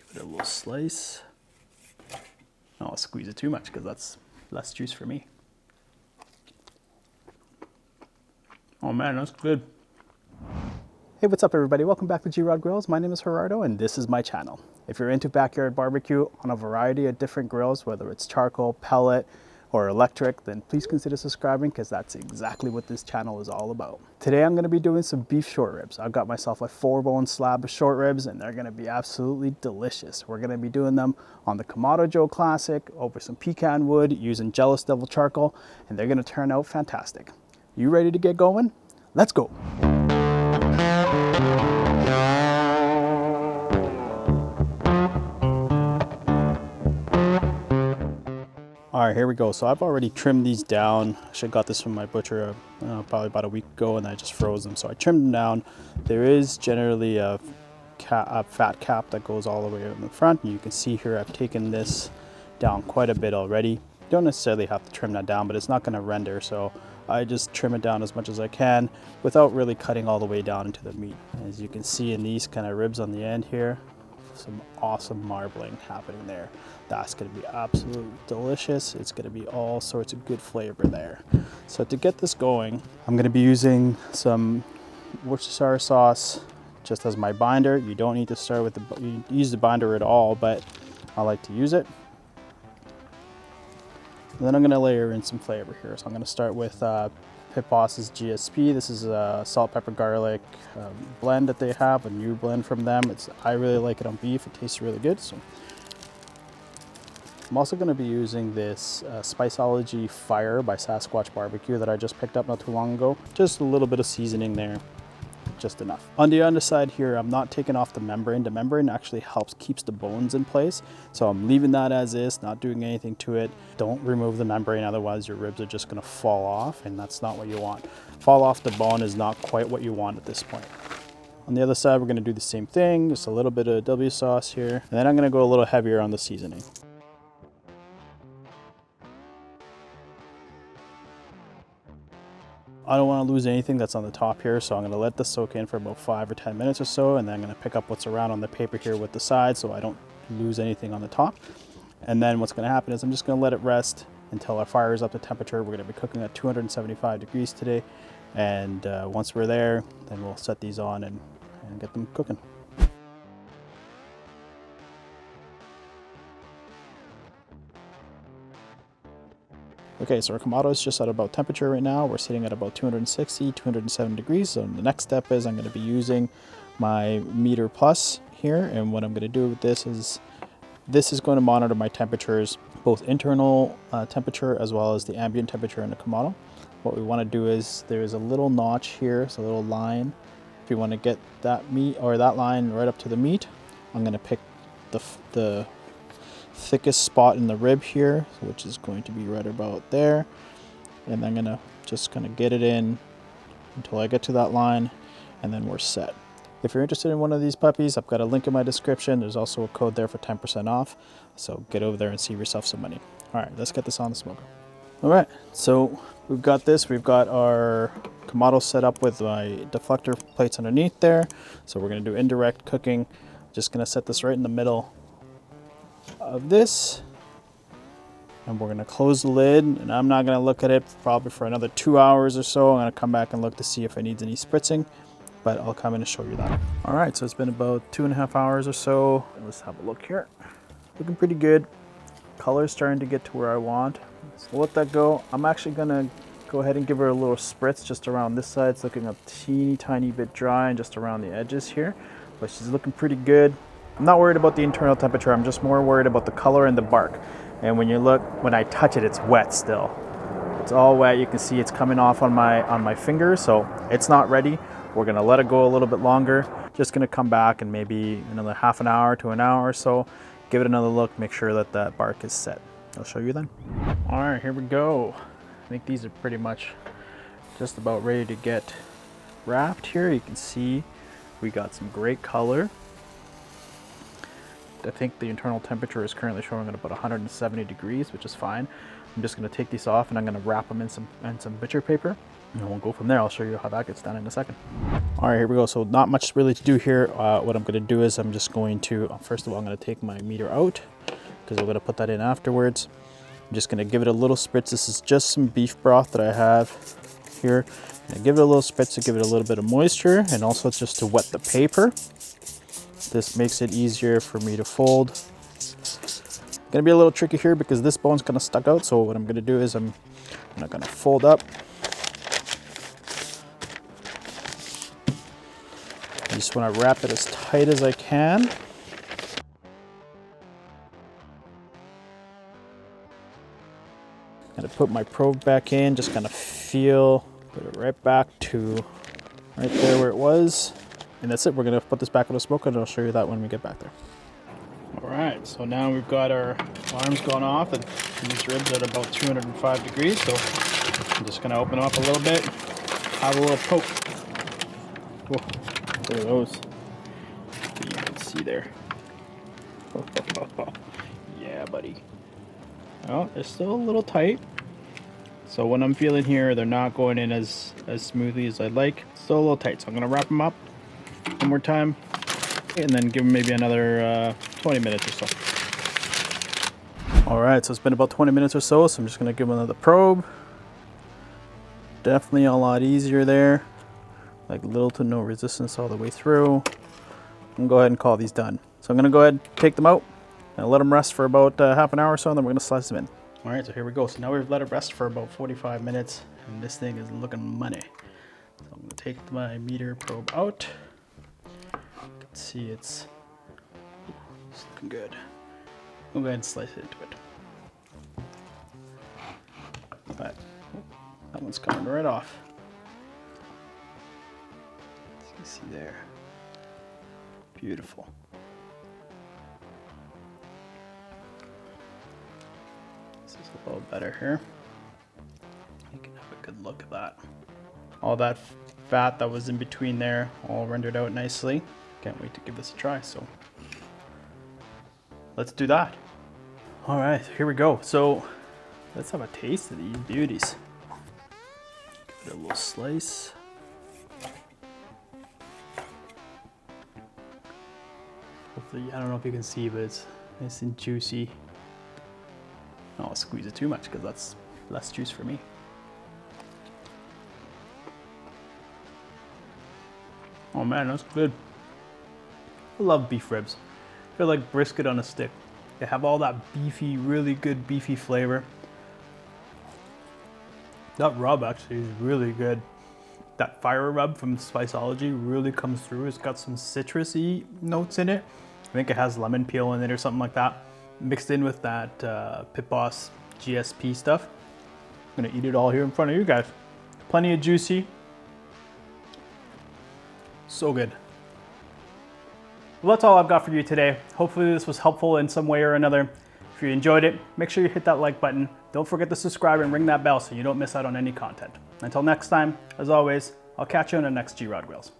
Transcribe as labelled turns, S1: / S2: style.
S1: Give it a little slice. I don't want to squeeze it too much because that's less juice for me. Oh man, that's good. Hey, what's up everybody? Welcome back to G-Rod Grills. My name is Gerardo and this is my channel. If you're into backyard barbecue on a variety of different grills, whether it's charcoal, pellet, or electric, then please consider subscribing because that's exactly what this channel is all about. Today I'm going to be doing some beef short ribs. I've got myself a 4-bone slab of short ribs and they're going to be absolutely delicious. We're going to be doing them on the Kamado Joe Classic over some pecan wood using Jealous Devil charcoal, and they're going to turn out fantastic. You ready to get going? Let's go. All right, here we go. So I've already trimmed these down. I should have got this from my butcher probably about a week ago, and I just froze them. So I trimmed them down. There is generally a fat cap that goes all the way in the front. And you can see here I've taken this down quite a bit already. You don't necessarily have to trim that down, but it's not going to render. So I just trim it down as much as I can without really cutting all the way down into the meat. As you can see in these kind of ribs on the end here, some awesome marbling happening there. That's going to be absolutely delicious. It's going to be all sorts of good flavor there. So to get this going, I'm going to be using some Worcestershire sauce just as my binder. You don't need to start with you use the binder at all, but I like to use it. And then I'm going to layer in some flavor here. So I'm going to start with Pit Boss's GSP. This is a salt, pepper, garlic blend that they have, a new blend from them. I really like it on beef. It tastes really good. So I'm also going to be using this Spiceology Fire by Sasquatch Barbecue that I just picked up not too long ago. Just a little bit of seasoning there, just enough. On the underside here, I'm not taking off the membrane. The membrane actually keeps the bones in place. So I'm leaving that as is, not doing anything to it. Don't remove the membrane, otherwise your ribs are just going to fall off, and that's not what you want. Fall off the bone is not quite what you want at this point. On the other side, we're going to do the same thing, just a little bit of W sauce here. And then I'm going to go a little heavier on the seasoning. I don't want to lose anything that's on the top here, so I'm going to let this soak in for about 5 or 10 minutes or so, and then I'm going to pick up what's around on the paper here with the sides so I don't lose anything on the top. And then what's going to happen is I'm just going to let it rest until our fire is up to temperature. We're going to be cooking at 275 degrees today, and once we're there, then we'll set these on and get them cooking. Okay, so our Kamado is just at about temperature right now. We're sitting at about 260, 207 degrees. So the next step is I'm going to be using my Meter Plus here. And what I'm going to do with this is going to monitor my temperatures, both internal temperature as well as the ambient temperature in the Kamado. What we want to do is there's a little notch here, it's a little line. If you want to get that meat or that line right up to the meat, I'm going to pick the thickest spot in the rib here, which is going to be right about there, and I'm gonna just kind of get it in until I get to that line, and then we're set. If you're interested in one of these puppies, I've got a link in my description. There's also a code there for 10% off, so get over there and save yourself some money. All right, let's get this on the smoker. All right, so we've got our Kamado set up with my deflector plates underneath there, so we're gonna do indirect cooking. Just gonna set this right in the middle of this, and we're going to close the lid, and I'm not going to look at it probably for another 2 hours or so. I'm going to come back and look to see if it needs any spritzing, but I'll come in and show you that. All right, so it's been about 2.5 hours or so. Let's have a look here. Looking pretty good. Color's starting to get to where I want. So we'll let that go. I'm actually going to go ahead and give her a little spritz just around this side. It's looking a teeny tiny bit dry and just around the edges here, but she's looking pretty good. I'm not worried about the internal temperature. I'm just more worried about the color and the bark. And when I touch it, it's wet still. It's all wet. You can see it's coming off on my finger, so it's not ready. We're gonna let it go a little bit longer. Just gonna come back and maybe another half an hour to an hour or so, give it another look, make sure that that bark is set. I'll show you then. All right, here we go. I think these are pretty much just about ready to get wrapped here. You can see we got some great color. I think the internal temperature is currently showing at about 170 degrees, which is fine. I'm just going to take these off and I'm going to wrap them in some butcher paper, and we'll go from there. I'll show you how that gets done in a second. All right, here we go. So not much really to do here. What I'm gonna do is I'm just going to, first of all, I'm gonna take my meter out because I'm gonna put that in afterwards. I'm just gonna give it a little spritz. This is just some beef broth that I have here. And give it a little spritz to give it a little bit of moisture and also just to wet the paper. This makes it easier for me to fold. Gonna be a little tricky here because this bone's kind of stuck out. So what I'm gonna do is I'm not gonna fold up. I just want to wrap it as tight as I can. I'm gonna put my probe back in, just kind of feel, put it right back to right there where it was. And that's it. We're gonna put this back on the smoker and I'll show you that when we get back there. All right, so now we've got our alarms going off and these ribs at about 205 degrees. So I'm just gonna open them up a little bit, have a little poke. Whoa. Look at those. You can see there. Yeah, buddy. Oh, they're still a little tight. So when I'm feeling here, they're not going in as smoothly as I'd like. Still a little tight, so I'm gonna wrap them up one more time and then give them maybe another 20 minutes or so. All right, so it's been about 20 minutes or so, so I'm just gonna give them another probe. Definitely a lot easier there. Like little to no resistance all the way through. I'm gonna go ahead and call these done. So I'm gonna go ahead and take them out and let them rest for about half an hour or so, and then we're gonna slice them in. All right, so here we go. So now we've let it rest for about 45 minutes, and this thing is looking money. So I'm gonna take my meter probe out. You can see it's looking good. I'll go ahead and slice it into it. But that one's coming right off. You see there. Beautiful. This is a little better here. You can have a good look at that. All that fat that was in between there all rendered out nicely. Can't wait to give this a try, so let's do that. All right, here we go. So let's have a taste of these beauties. Give it a little slice. Hopefully, I don't know if you can see, but it's nice and juicy. I don't want to squeeze it too much because that's less juice for me. Oh man, that's good. I love beef ribs. I feel like brisket on a stick. They have all that beefy, really good beefy flavor. That rub actually is really good. That fire rub from Spiceology really comes through. It's got some citrusy notes in it. I think it has lemon peel in it or something like that. Mixed in with that Pit Boss GSP stuff. I'm gonna eat it all here in front of you guys. Plenty of juicy. So good. Well, that's all I've got for you today. Hopefully this was helpful in some way or another. If you enjoyed it, make sure you hit that like button. Don't forget to subscribe and ring that bell so you don't miss out on any content. Until next time, as always, I'll catch you on the next G-Rod Grills.